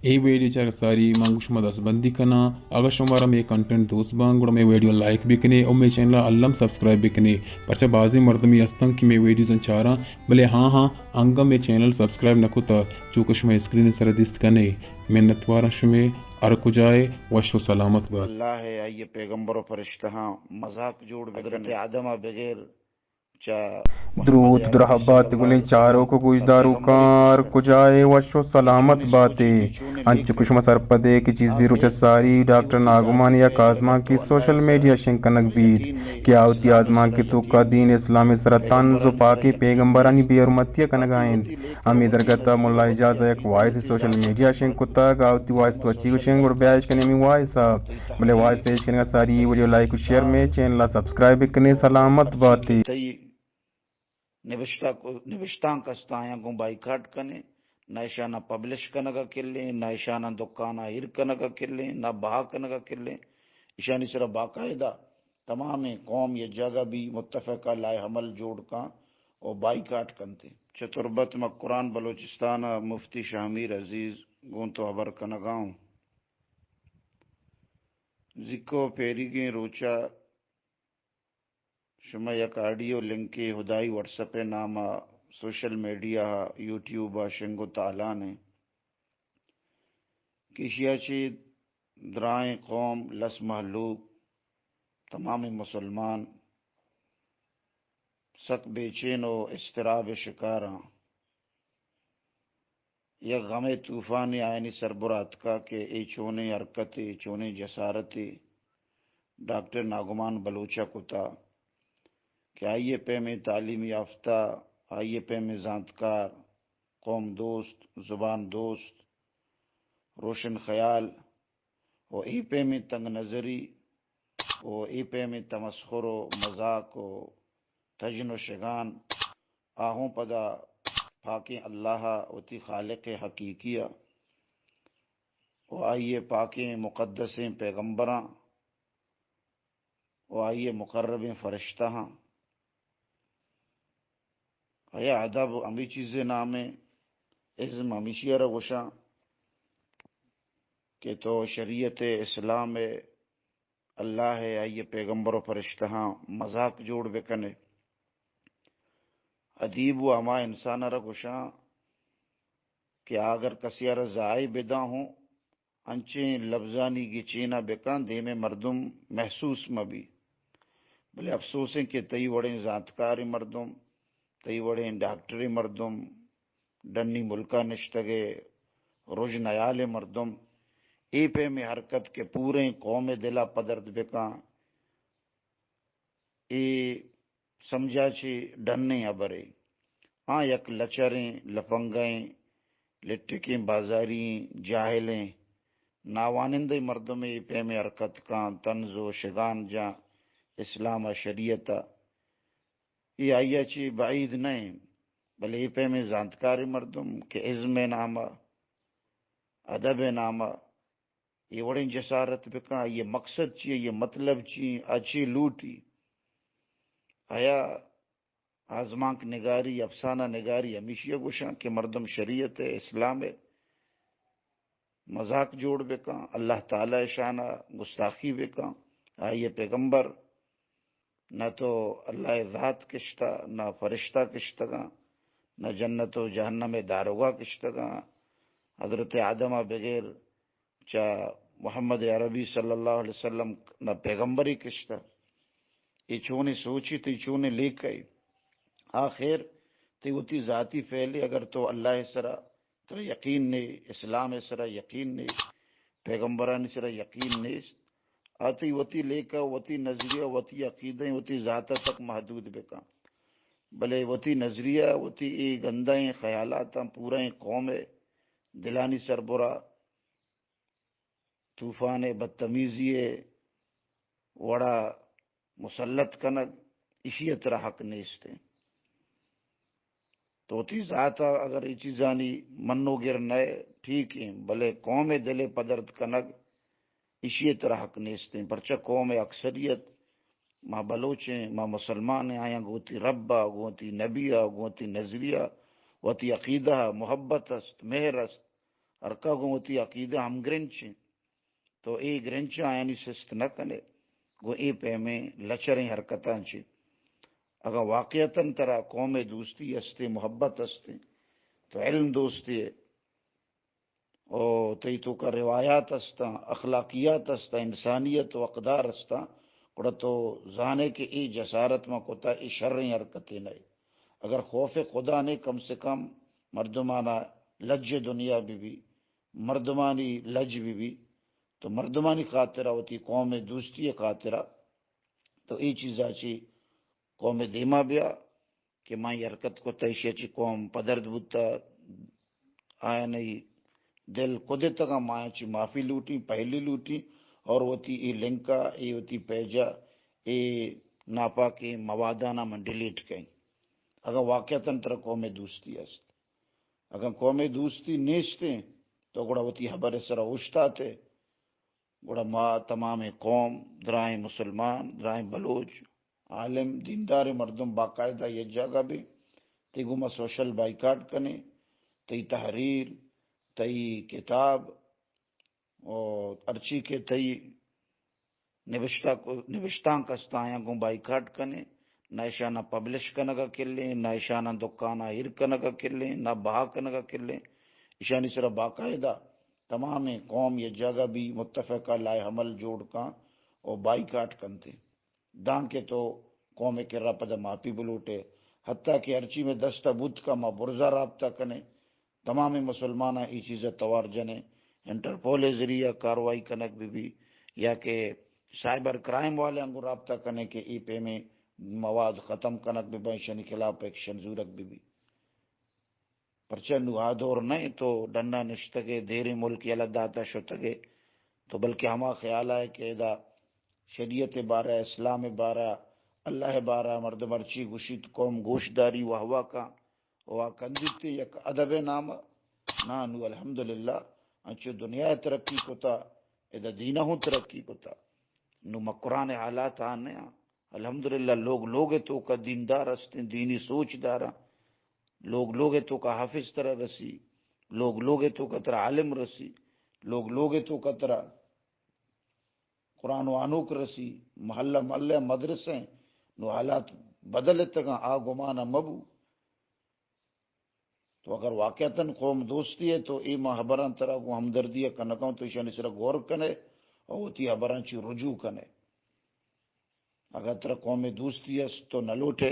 এই ویڈیو چاہ ساری مانگو شما دست بندی کنا اگر شمارا میں کنٹینٹ دوست بان گوڑا میں ویڈیو لائک بکنے اور میں چینل علم سبسکرائب بکنے پرچہ بعضی مردمی استن کی میں ویڈیوزن چارا بلے ہاں انگا میں چینل سبسکرائب نکو تا چونکہ شما اسکرین سر دست کنے منتوارا شما ارکو جائے وشو سلامت بات اللہ ہے آئیے پیغمبر و فرشتہاں مذاق جوڑ حضرت آدمہ بغیر درود درحبات گلیں چاروں کو گوشدارو کار کجائے وشو سلامت باتیں انچ کشم سر پدے کی چیزی روچ ساری ڈاکٹر ناگمان یا کازمان کی سوشل میڈیا شنکنک بید کیا ہوتی آزمان کی تو کا دین اسلام سر تنز و پاکی پیغمبرانی بی حرمتیہ کنگائند امی درگتا ملا اجازہ ایک وائس سوشل میڈیا شنکتا گاوتی وائس تو اچھی شنگ اور بیاش کنی میں وائس بلے وائس ایش کنگا ساری ویڈیو لائک و شیئر میں چینل سبسکرائب کنے سلامت باتیں نوشتاں کستایاں کو بائیکاٹ کنے نہ اشانہ پبلش کنگا کلیں نہ اشانہ دکانہ ہر کنگا کلیں نہ بہا کنگا کلیں اشانی سر باقاعدہ تمام قوم یہ جگہ بھی متفقہ لائے حمل جوڑ کاں اور بائیکاٹ کنتے چتربت میں قرآن بلوچستان مفتی شامیر عزیز گون تو حبر کنگاؤں ذکو پیری گیں روچا شما یک آڈیو لنکی ہدائی واٹس اپ نامہ سوشل میڈیا یوٹیوب شنگو تعالانے کشیا چی درائیں قوم لس محلوق تمام مسلمان سک بے چین و استراب شکاراں یک غم طوفانی آئینی سربرات کا کہ ای چونے حرکتی چونے جسارتی ڈاکٹر ناگمان بلوچہ کتا کہ آئیے پہ میں تعلیم یافتہ آئیے پہ میں زانتکار قوم دوست زبان دوست روشن خیال و ای پہ میں تنگ نظری و ای پہ میں تمسخر و مذاق و تجن و شگان آہوں پدا پاکیں اللہ و تی خالق حقیقیہ و آئیے پاکیں مقدسیں پیغمبراں و آئیے مقربیں فرشتہ ہاں آیا ادب امی چیزیں نامیں عزم ہمیشہ رغشاں کہ تو شریعت اسلام اللہ ہے آئیے پیغمبر و فرشتہ ہاں مذاق جوڑ بکنے ادیب و ہما انسان رغشاں کہ اگر کسی رضائی بدا ہوں انچیں لفظانی کی چینا بکان دے میں مردم محسوس مبی بلے افسوسیں کہ تئی وڑیں ذاتکاری مردم تئی وڑیں ڈاکٹری مردم ڈنی ملکہ نشتگے رج نیال مردم ای پہ میں حرکت کے پورے قوم دلا پدرد بکاں ای سمجھا چی ڈنیں ابرے ہاں یک لچریں لفنگیں لٹکیں بازاریں جاہلیں ناوانندے مردم ای پہ میں حرکت کاں طنز و شگان جا اسلام شریعت یہ آئیا چی بعید نہیں بلے ای پہ میں زانتکاری مردم کہ عزم نامہ ادب نامہ یہ وڑیں جسارت بکاں یہ مقصد چی یہ مطلب چی اچھی لوٹی آیا آزمانک نگاری افسانہ نگاری ہمیشہ گوشاں کہ مردم شریعت اسلام مذاق جوڑ بکاں اللہ تعالی شانہ گستاخی بکاں آئیے پیغمبر نہ تو اللہ ذات کشتہ نہ فرشتہ کشتگاں نہ جنت و جہنم داروگا کشتگاں حضرت آدمہ بغیر چاہ محمد عربی صلی اللہ علیہ وسلم نہ پیغمبری کشتہ یہ چونے سوچی تی چونے لے گئی آخر تی ہوتی ذاتی فعلی اگر تو اللہ سرا ترا یقین نہیں اسلام سرا یقین نہیں پیغمبران سرا یقین نہیں آتی وتی لے کا وتی نظریہ وتی عقیدیں وتی ذاتہ تک محدود بکا بلے وتی نظریہ وتی ای گندائیں خیالات پورا قوم دلانی سربرا طوفان بدتمیزی وڑا مسلط کنگ اشیت را حق نیستے تو تی ذاتا اگر ای چیزانی منو گر نئے ٹھیک ہیں بلے قوم دل پدرد کنگ اشیت را حق نیستے پرچہ قوم اکثریت ماں بلوچیں ماں مسلمان آیا گوتی ربا گوتی نبیہ گوتی نظریہ وتی عقیدہ محبت است مہر است ارکا گو ہوتی عقیدہ ہم گرنچ تو اے گرنچ آیانی سست نہ کنے گو اے پہ میں لچریں حرکتاں چی اگر واقعتاً ترا قوم دوستی استے محبت استے تو علم دوستی ہے اور تی تو کا روایات استا اخلاقیات استا انسانیت و اقدار استا کڑا تو زانے کے ای جسارت میں کوتا ای شرعی حرکتیں نہیں اگر خوف خدا نے کم سے کم مردمانہ لج دنیا بھی مردمانی لج بھی تو مردمانی خاطرہ ہوتی قوم دوستی خاطرہ تو ای چیز آچی قوم دیما بیا کہ ماں یہ حرکت کو تیشی چی قوم پدرد بودتا آیا نہیں دل کدے تکا ماں چی معافی لوٹی پہلی لوٹی اور ہوتی ای لنکا ای ہوتی پیجا ای ناپا کے موادانا من ڈیلیٹ کہیں اگر واقعتاً تر قوم دوستی است اگر قوم دوستی نیستے تو گوڑا ہوتی حبر سر اوشتا تھے گوڑا ما تمام قوم درائیں مسلمان درائیں بلوچ عالم دیندار مردم باقاعدہ یہ جگہ بھی تی گما سوشل بائیکاٹ کنے تی تحریر تی کتاب اور ارچی کے تی نوشتاں کستایاں گم بائیکاٹ کنے نہ ایشانہ پبلش کنگا کلے نہ ایشانہ دکانہ ہر کنگا کلے نہ بہا کنگا کلے ایشانی سر باقاعدہ تمام قوم یہ جگہ بھی متفقہ لائے حمل جوڑ کا اور بائیکاٹ کنتے دان کے تو قوم کے راپدہ ماپی بلوٹے حتیٰ کہ ارچی میں دستہ بدھ کا ما برزہ رابطہ کنے تمام مسلمانہ ای چیزیں توار جنے انٹرپول ذریعہ کاروائی کنک بھی یا کہ سائبر کرائم والے انگو رابطہ کنے کے ای پے میں مواد ختم کنک بھی بینشنی خلاف ایکشن زورک بھی پرچہ آدور نہیں تو ڈنڈا نشتگے دیر ملک یلا داتا شتگے تو بلکہ ہما خیال ہے کہ دا شریعت بارہ اسلام بارہ اللہ بارہ مرد مرچی گشید قوم گوشداری و ہوا کا وہ کندیتے یک ادب نام نانو الحمدللہ انچو دنیا ترقی کتا ادا دینہ ہوں ترقی کتا نو مقران حالات آنے الحمدللہ لوگ تو کا دیندار استیں دینی سوچ دارا لوگ تو کا حافظ طرح رسی لوگ تو کا طرح عالم رسی لوگ تو کا طرح قرآن و آنوک رسی محلہ مدرسیں نو حالات بدل تگا آگمانا مبو تو اگر واقعتاً قوم دوستی ہے تو ای ماں حبران طرح کو ہمدردی کنکاؤں تو ایشانی سر غور کنے اور ہوتی حبران چی رجوع کنے اگر تر قوم دوستی ہے تو نلوٹے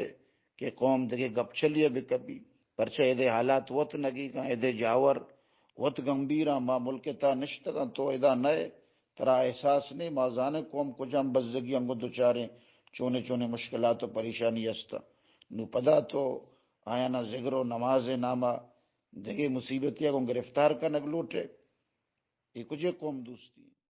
کہ قوم دگے گپ چلیے بھی کبھی پرچہ ایدے حالات وط نگی گا ایدے جاور وط گمبیرہ ما ملک تا نشتگا تو ایدہ نئے ترا احساس نہیں ما زانے قوم کو جام بزدگی انگو دوچاریں چونے مشکلات و پریشانی استا نو پدا تو آیا نا ذکر و نماز نامہ دگے مصیبتیاں کو گرفتار کا نگلوٹے یہ کچھ قوم دوستی